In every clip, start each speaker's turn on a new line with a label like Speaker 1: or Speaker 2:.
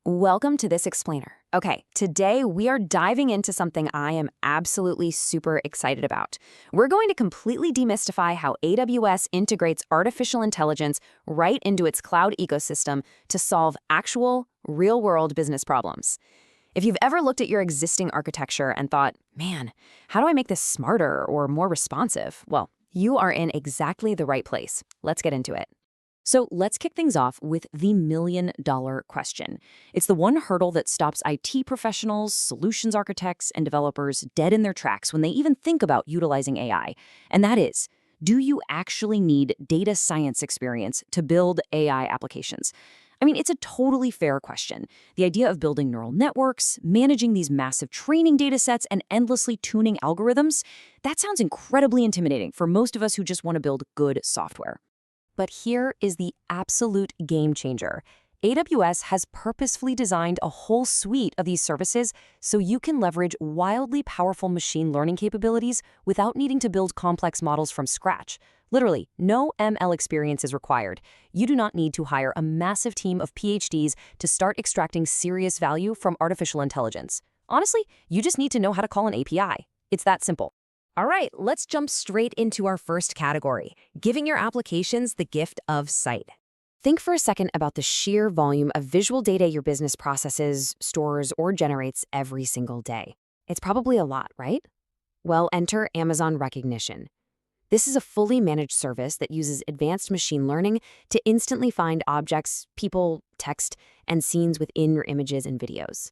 Speaker 1: Welcome to this explainer. Okay, today we are diving into something I am absolutely super excited about. We're going to completely demystify how AWS integrates artificial intelligence right into its cloud ecosystem to solve actual, real-world business problems. If you've ever looked at your existing architecture and thought, man, how do I make this smarter or more responsive? Well, you are in exactly the right place. Let's get into it. So let's kick things off with the million-dollar question. It's the one hurdle that stops IT professionals, solutions architects, and developers dead in their tracks when they even think about utilizing AI. And that is, do you actually need data science experience to build AI applications? I mean, it's a totally fair question. The idea of building neural networks, managing these massive training data sets, and endlessly tuning algorithms, that sounds incredibly intimidating for most of us who just want to build good software. But here is the absolute game changer. AWS has purposefully designed a whole suite of these services so you can leverage wildly powerful machine learning capabilities without needing to build complex models from scratch. Literally, no ML experience is required. You do not need to hire a massive team of PhDs to start extracting serious value from artificial intelligence. Honestly, you just need to know how to call an API. It's that simple. All right, let's jump straight into our first category, giving your applications the gift of sight. Think for a second about the sheer volume of visual data your business processes, stores, or generates every single day. It's probably a lot, right? Well, enter Amazon Recognition. This is a fully managed service that uses advanced machine learning to instantly find objects, people, text, and scenes within your images and videos.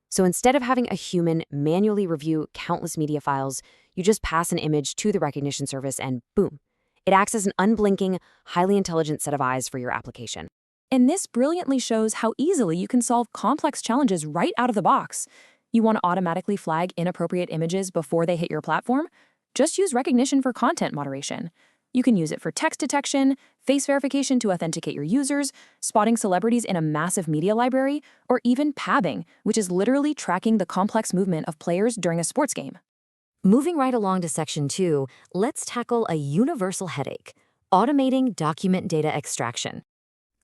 Speaker 1: So instead of having a human manually review countless media files, you just pass an image to the recognition service and boom, it acts as an unblinking, highly intelligent set of eyes for your application. And this brilliantly shows how easily you can solve complex challenges right out of the box. You want to automatically flag inappropriate images before they hit your platform? Just use recognition for content moderation. You can use it for text detection, face verification to authenticate your users, spotting celebrities in a massive media library, or even pabbing, which is literally tracking the complex movement of players during a sports game. Moving right along to Section 2, let's tackle a universal headache: automating document data extraction.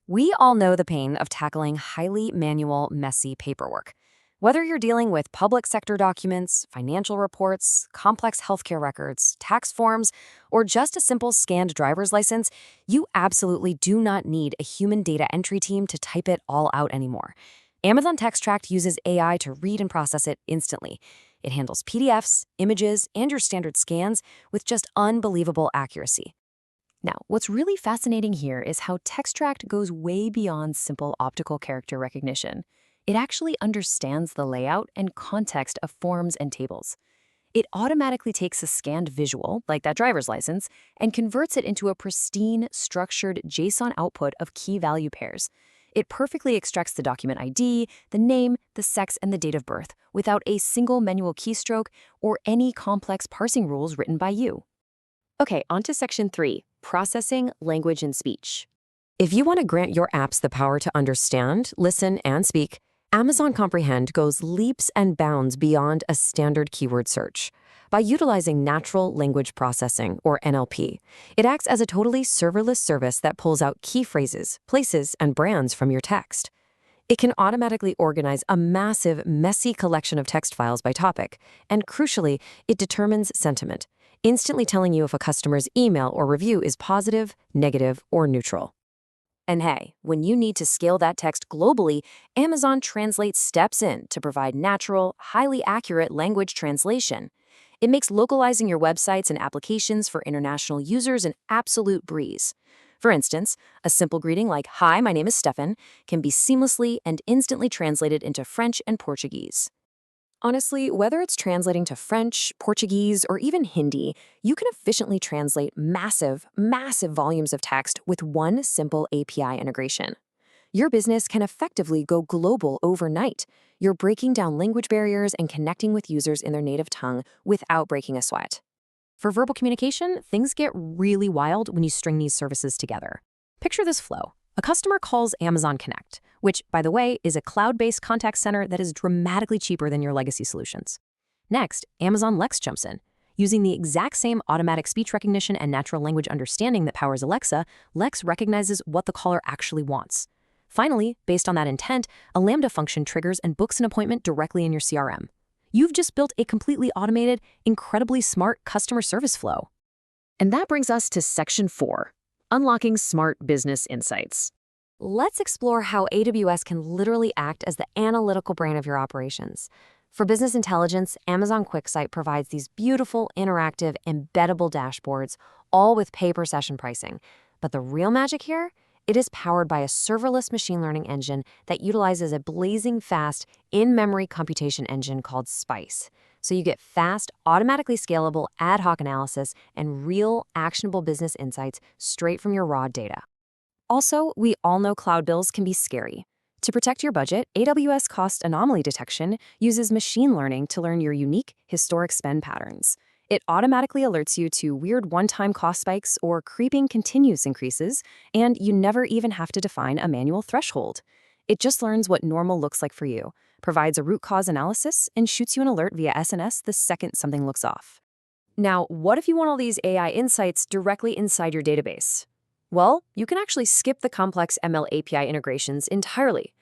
Speaker 1: We all know the pain of tackling highly manual, messy paperwork. Whether you're dealing with public sector documents, financial reports, complex healthcare records, tax forms, or just a simple scanned driver's license, you absolutely do not need a human data entry team to type it all out anymore. Amazon TextTract uses AI to read and process it instantly. It handles PDFs, images, and your standard scans with just unbelievable accuracy. Now, what's really fascinating here is how TextTract goes way beyond simple optical character recognition. It actually understands the layout and context of forms and tables. It automatically takes a scanned visual, like that driver's license, and converts it into a pristine, structured JSON output of key value pairs. It perfectly extracts the document ID, the name, the sex, and the date of birth without a single manual keystroke or any complex parsing rules written by you. Okay, on to Section 3, processing language and speech. If you want to grant your apps the power to understand, listen, and speak, Amazon Comprehend goes leaps and bounds beyond a standard keyword search. By utilizing natural language processing, or NLP, it acts as a totally serverless service that pulls out key phrases, places, and brands from your text. It can automatically organize a massive, messy collection of text files by topic, and crucially, it determines sentiment, instantly telling you if a customer's email or review is positive, negative, or neutral. And hey, when you need to scale that text globally, Amazon Translate steps in to provide natural, highly accurate language translation. It makes localizing your websites and applications for international users an absolute breeze. For instance, a simple greeting like, "Hi, my name is Stefan," can be seamlessly and instantly translated into French and Portuguese. Honestly, whether it's translating to French, Portuguese, or even Hindi, you can efficiently translate massive, massive volumes of text with one simple API integration. Your business can effectively go global overnight. You're breaking down language barriers and connecting with users in their native tongue without breaking a sweat. For verbal communication, things get really wild when you string these services together. Picture this flow. A customer calls Amazon Connect, which, by the way, is a cloud-based contact center that is dramatically cheaper than your legacy solutions. Next, Amazon Lex jumps in. Using the exact same automatic speech recognition and natural language understanding that powers Alexa, Lex recognizes what the caller actually wants. Finally, based on that intent, a Lambda function triggers and books an appointment directly in your CRM. You've just built a completely automated, incredibly smart customer service flow. And that brings us to Section 4, Unlocking Smart Business Insights. Let's explore how AWS can literally act as the analytical brain of your operations. For business intelligence, Amazon QuickSight provides these beautiful, interactive, embeddable dashboards, all with pay-per-session pricing. But the real magic here? It is powered by a serverless machine learning engine that utilizes a blazing fast, in-memory computation engine called Spice. So you get fast, automatically scalable ad hoc analysis and real, actionable business insights straight from your raw data. Also, we all know cloud bills can be scary. To protect your budget, AWS Cost Anomaly Detection uses machine learning to learn your unique, historic spend patterns. It automatically alerts you to weird one-time cost spikes or creeping continuous increases, and you never even have to define a manual threshold. It just learns what normal looks like for you, provides a root cause analysis, and shoots you an alert via SNS the second something looks off. Now, what if you want all these AI insights directly inside your database? Well, you can actually skip the complex ML API integrations entirely.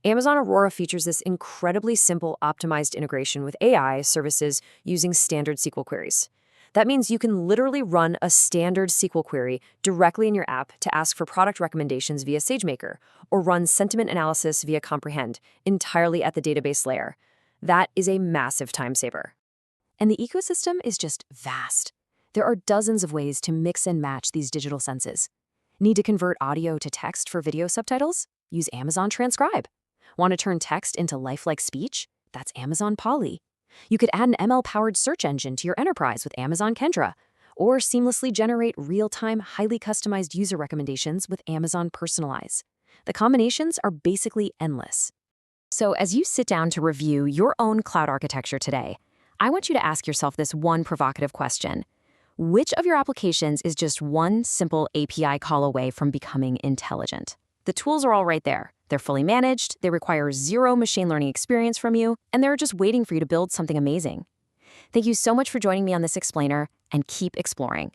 Speaker 1: Amazon Aurora features this incredibly simple optimized integration with AI services using standard SQL queries. That means you can literally run a standard SQL query directly in your app to ask for product recommendations via SageMaker, or run sentiment analysis via Comprehend entirely at the database layer. That is a massive time saver. And the ecosystem is just vast. There are dozens of ways to mix and match these digital senses. Need to convert audio to text for video subtitles? Use Amazon Transcribe. Want to turn text into lifelike speech? That's Amazon Polly. You could add an ML-powered search engine to your enterprise with Amazon Kendra, or seamlessly generate real-time, highly customized user recommendations with Amazon Personalize. The combinations are basically endless. So as you sit down to review your own cloud architecture today, I want you to ask yourself this one provocative question. Which of your applications is just one simple API call away from becoming intelligent? The tools are all right there. They're fully managed, they require zero machine learning experience from you, and they're just waiting for you to build something amazing. Thank you so much for joining me on this explainer, and keep exploring.